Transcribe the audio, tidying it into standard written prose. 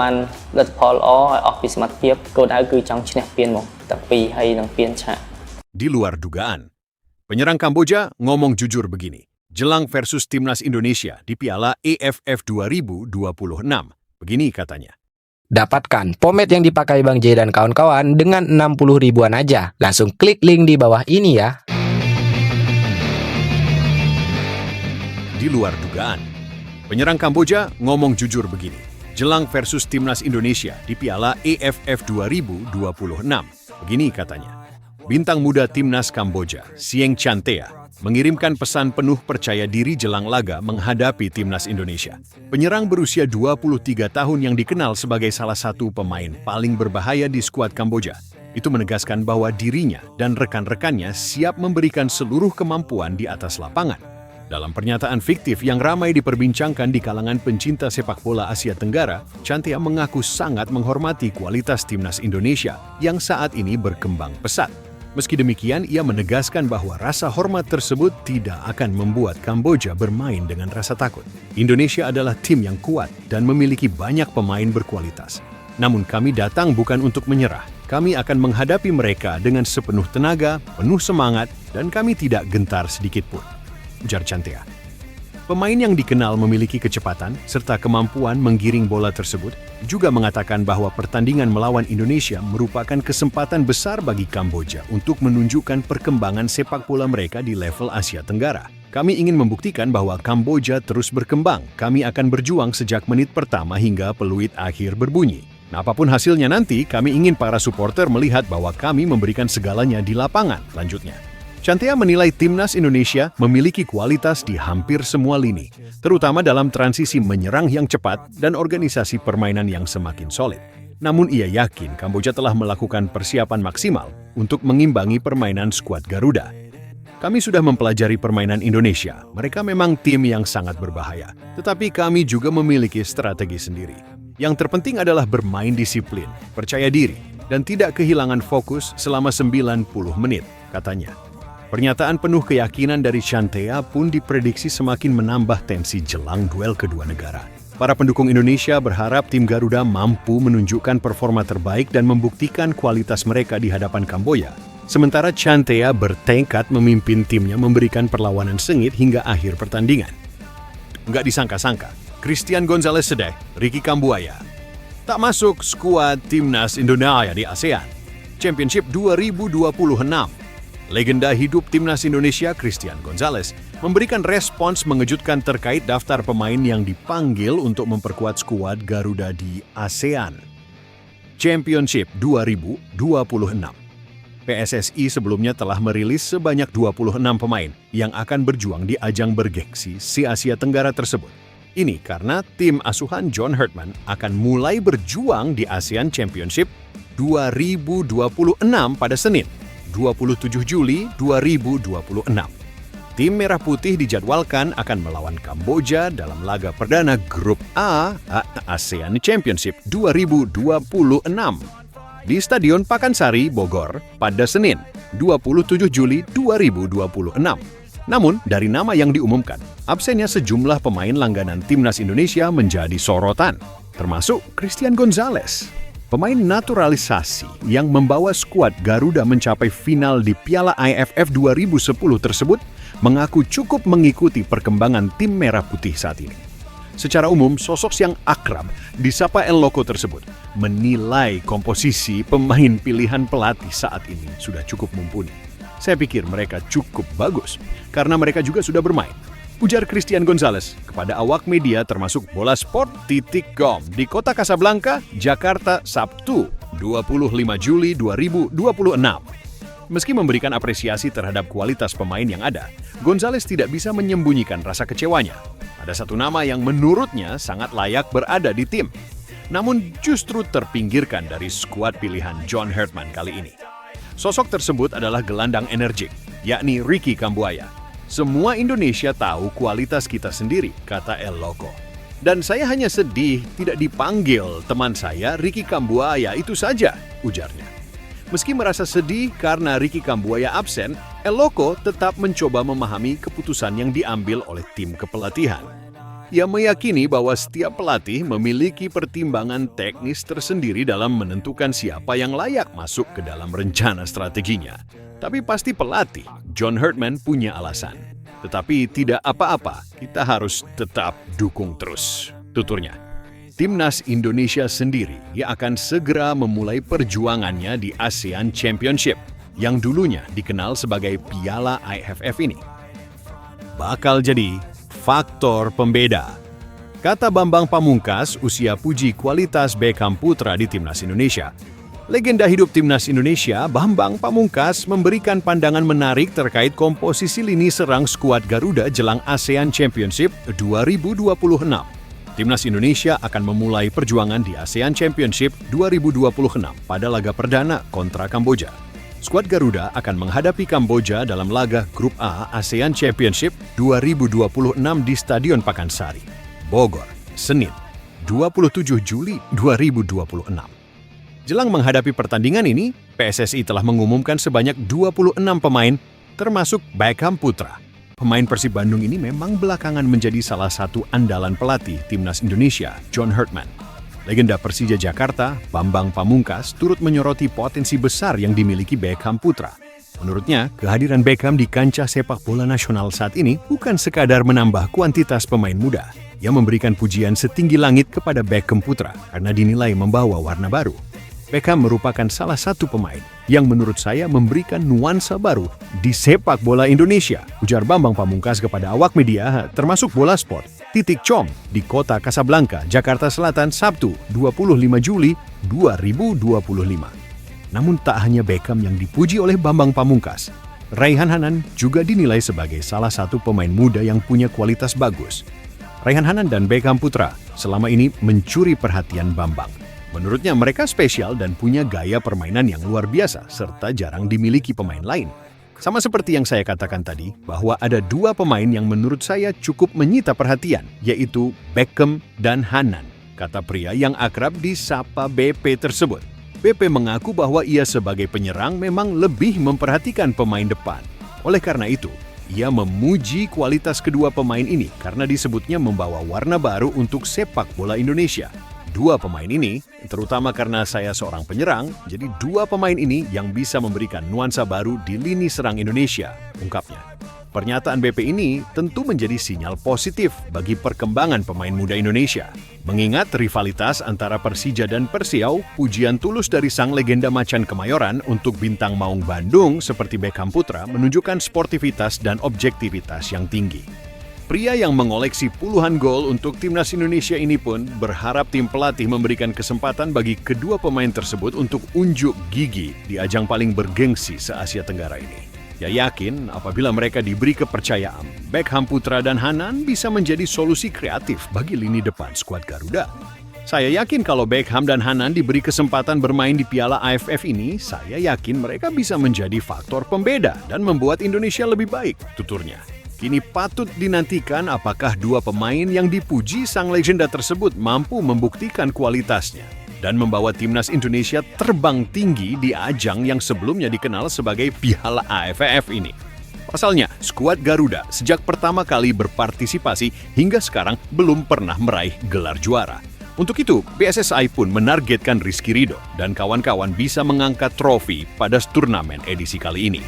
បានលទ្ធផលល្អឲ្យអស់ពីសមត្ថភាពគោលដៅគឺចង់ឈ្នះពានមកទាំងពីរហើយនឹងពានឆាក Di luar dugaan, penyerang Kamboja ngomong jujur begini, jelang versus timnas Indonesia di Piala AFF 2026. Begini katanya. Dapatkan pomade yang dipakai Bang J dan kawan-kawan dengan 60 ribuan aja. Langsung klik link di bawah ini ya. Di luar dugaan, penyerang Kamboja ngomong jujur begini, jelang versus timnas Indonesia di Piala AFF 2026. Begini katanya. Bintang muda timnas Kamboja, Sieng Chantea, mengirimkan pesan penuh percaya diri jelang laga menghadapi timnas Indonesia. Penyerang berusia 23 tahun yang dikenal sebagai salah satu pemain paling berbahaya di skuad Kamboja. Itu menegaskan bahwa dirinya dan rekan-rekannya siap memberikan seluruh kemampuan di atas lapangan. Dalam pernyataan fiktif yang ramai diperbincangkan di kalangan pencinta sepak bola Asia Tenggara, Chantea mengaku sangat menghormati kualitas timnas Indonesia yang saat ini berkembang pesat. Meski demikian, ia menegaskan bahwa rasa hormat tersebut tidak akan membuat Kamboja bermain dengan rasa takut. Indonesia adalah tim yang kuat dan memiliki banyak pemain berkualitas. Namun kami datang bukan untuk menyerah. Kami akan menghadapi mereka dengan sepenuh tenaga, penuh semangat, dan kami tidak gentar sedikit pun, ujar Chantea. Pemain yang dikenal memiliki kecepatan serta kemampuan menggiring bola tersebut juga mengatakan bahwa pertandingan melawan Indonesia merupakan kesempatan besar bagi Kamboja untuk menunjukkan perkembangan sepak bola mereka di level Asia Tenggara. Kami ingin membuktikan bahwa Kamboja terus berkembang. Kami akan berjuang sejak menit pertama hingga peluit akhir berbunyi. Nah, apapun hasilnya nanti, kami ingin para supporter melihat bahwa kami memberikan segalanya di lapangan, lanjutnya. Chantea menilai timnas Indonesia memiliki kualitas di hampir semua lini, terutama dalam transisi menyerang yang cepat dan organisasi permainan yang semakin solid. Namun ia yakin Kamboja telah melakukan persiapan maksimal untuk mengimbangi permainan skuad Garuda. Kami sudah mempelajari permainan Indonesia, mereka memang tim yang sangat berbahaya, tetapi kami juga memiliki strategi sendiri. Yang terpenting adalah bermain disiplin, percaya diri, dan tidak kehilangan fokus selama 90 menit, katanya. Pernyataan penuh keyakinan dari Chantea pun diprediksi semakin menambah tensi jelang duel kedua negara. Para pendukung Indonesia berharap tim Garuda mampu menunjukkan performa terbaik dan membuktikan kualitas mereka di hadapan Kamboja. Sementara Chantea bertekad memimpin timnya memberikan perlawanan sengit hingga akhir pertandingan. Nggak disangka-sangka, Christian Gonzalez Sedeh, Ricky Kambuaya, tak masuk skuad timnas Indonesia di ASEAN Championship 2026. Legenda hidup timnas Indonesia Christian Gonzalez memberikan respons mengejutkan terkait daftar pemain yang dipanggil untuk memperkuat skuad Garuda di ASEAN Championship 2026. PSSI sebelumnya telah merilis sebanyak 26 pemain yang akan berjuang di ajang bergengsi se-Asia Tenggara tersebut. Ini karena tim asuhan John Herdman akan mulai berjuang di ASEAN Championship 2026 pada Senin, 27 Juli 2026. Tim Merah Putih dijadwalkan akan melawan Kamboja dalam laga perdana Grup A ASEAN Championship 2026 di Stadion Pakansari, Bogor pada Senin, 27 Juli 2026. Namun, dari nama yang diumumkan, absennya sejumlah pemain langganan timnas Indonesia menjadi sorotan, termasuk Christian Gonzalez. Pemain naturalisasi yang membawa skuad Garuda mencapai final di Piala AFF 2010 tersebut mengaku cukup mengikuti perkembangan tim Merah Putih saat ini. Secara umum, sosok yang akrab disapa El Loco tersebut menilai komposisi pemain pilihan pelatih saat ini sudah cukup mumpuni. Saya pikir mereka cukup bagus karena mereka juga sudah bermain, ujar Christian Gonzalez kepada awak media termasuk bolasport.com di kota Kasablanka, Jakarta, Sabtu, 25 Juli 2026. Meski memberikan apresiasi terhadap kualitas pemain yang ada, Gonzalez tidak bisa menyembunyikan rasa kecewanya. Ada satu nama yang menurutnya sangat layak berada di tim, namun justru terpinggirkan dari skuad pilihan John Herdman kali ini. Sosok tersebut adalah gelandang energik, yakni Ricky Kambuaya. Semua Indonesia tahu kualitas kita sendiri, kata El Loco. Dan saya hanya sedih tidak dipanggil teman saya Ricky Kambuaya itu saja, ujarnya. Meski merasa sedih karena Ricky Kambuaya absen, El Loco tetap mencoba memahami keputusan yang diambil oleh tim kepelatihan. Ia meyakini bahwa setiap pelatih memiliki pertimbangan teknis tersendiri dalam menentukan siapa yang layak masuk ke dalam rencana strateginya. Tapi pasti pelatih, John Herdman, punya alasan. Tetapi tidak apa-apa, kita harus tetap dukung terus, tuturnya. Timnas Indonesia sendiri ia akan segera memulai perjuangannya di ASEAN Championship yang dulunya dikenal sebagai Piala AFF ini. Bakal jadi faktor pembeda. Kata Bambang Pamungkas, usia puji kualitas Beckham Putra di Timnas Indonesia. Legenda hidup Timnas Indonesia, Bambang Pamungkas, memberikan pandangan menarik terkait komposisi lini serang skuad Garuda jelang ASEAN Championship 2026. Timnas Indonesia akan memulai perjuangan di ASEAN Championship 2026 pada laga perdana kontra Kamboja. Skuad Garuda akan menghadapi Kamboja dalam laga Grup A ASEAN Championship 2026 di Stadion Pakansari, Bogor, Senin, 27 Juli 2026. Jelang menghadapi pertandingan ini, PSSI telah mengumumkan sebanyak 26 pemain, termasuk Beckham Putra. Pemain Persib Bandung ini memang belakangan menjadi salah satu andalan pelatih Timnas Indonesia, John Herdman. Legenda Persija Jakarta, Bambang Pamungkas, turut menyoroti potensi besar yang dimiliki Beckham Putra. Menurutnya, kehadiran Beckham di kancah sepak bola nasional saat ini bukan sekadar menambah kuantitas pemain muda. Ia memberikan pujian setinggi langit kepada Beckham Putra karena dinilai membawa warna baru. Beckham merupakan salah satu pemain yang menurut saya memberikan nuansa baru di sepak bola Indonesia, ujar Bambang Pamungkas kepada awak media termasuk Bola Sport, _com di kota Kasablanka, Jakarta Selatan, Sabtu 25 Juli 2025. Namun tak hanya Beckham yang dipuji oleh Bambang Pamungkas, Raihan Hanan juga dinilai sebagai salah satu pemain muda yang punya kualitas bagus. Raihan Hanan dan Beckham Putra selama ini mencuri perhatian Bambang. Menurutnya mereka spesial dan punya gaya permainan yang luar biasa serta jarang dimiliki pemain lain. Sama seperti yang saya katakan tadi, bahwa ada dua pemain yang menurut saya cukup menyita perhatian, yaitu Beckham dan Hanan, kata pria yang akrab disapa BP tersebut. BP mengaku bahwa ia sebagai penyerang memang lebih memperhatikan pemain depan. Oleh karena itu, ia memuji kualitas kedua pemain ini karena disebutnya membawa warna baru untuk sepak bola Indonesia. Dua pemain ini, terutama karena saya seorang penyerang, jadi dua pemain ini yang bisa memberikan nuansa baru di lini serang Indonesia, ungkapnya. Pernyataan BP ini tentu menjadi sinyal positif bagi perkembangan pemain muda Indonesia. Mengingat rivalitas antara Persija dan Persiau, pujian tulus dari sang legenda macan Kemayoran untuk bintang Maung Bandung seperti Beckham Putra menunjukkan sportivitas dan objektivitas yang tinggi. Pria yang mengoleksi puluhan gol untuk Timnas Indonesia ini pun berharap tim pelatih memberikan kesempatan bagi kedua pemain tersebut untuk unjuk gigi di ajang paling bergengsi se-Asia Tenggara ini. Ia yakin apabila mereka diberi kepercayaan, Beckham Putra dan Hanan bisa menjadi solusi kreatif bagi lini depan skuad Garuda. Saya yakin kalau Beckham dan Hanan diberi kesempatan bermain di Piala AFF ini, saya yakin mereka bisa menjadi faktor pembeda dan membuat Indonesia lebih baik, tuturnya. Kini patut dinantikan apakah dua pemain yang dipuji sang legenda tersebut mampu membuktikan kualitasnya dan membawa Timnas Indonesia terbang tinggi di ajang yang sebelumnya dikenal sebagai Piala AFF ini. Pasalnya, skuad Garuda sejak pertama kali berpartisipasi hingga sekarang belum pernah meraih gelar juara. Untuk itu, PSSI pun menargetkan Rizky Ridho dan kawan-kawan bisa mengangkat trofi pada turnamen edisi kali ini.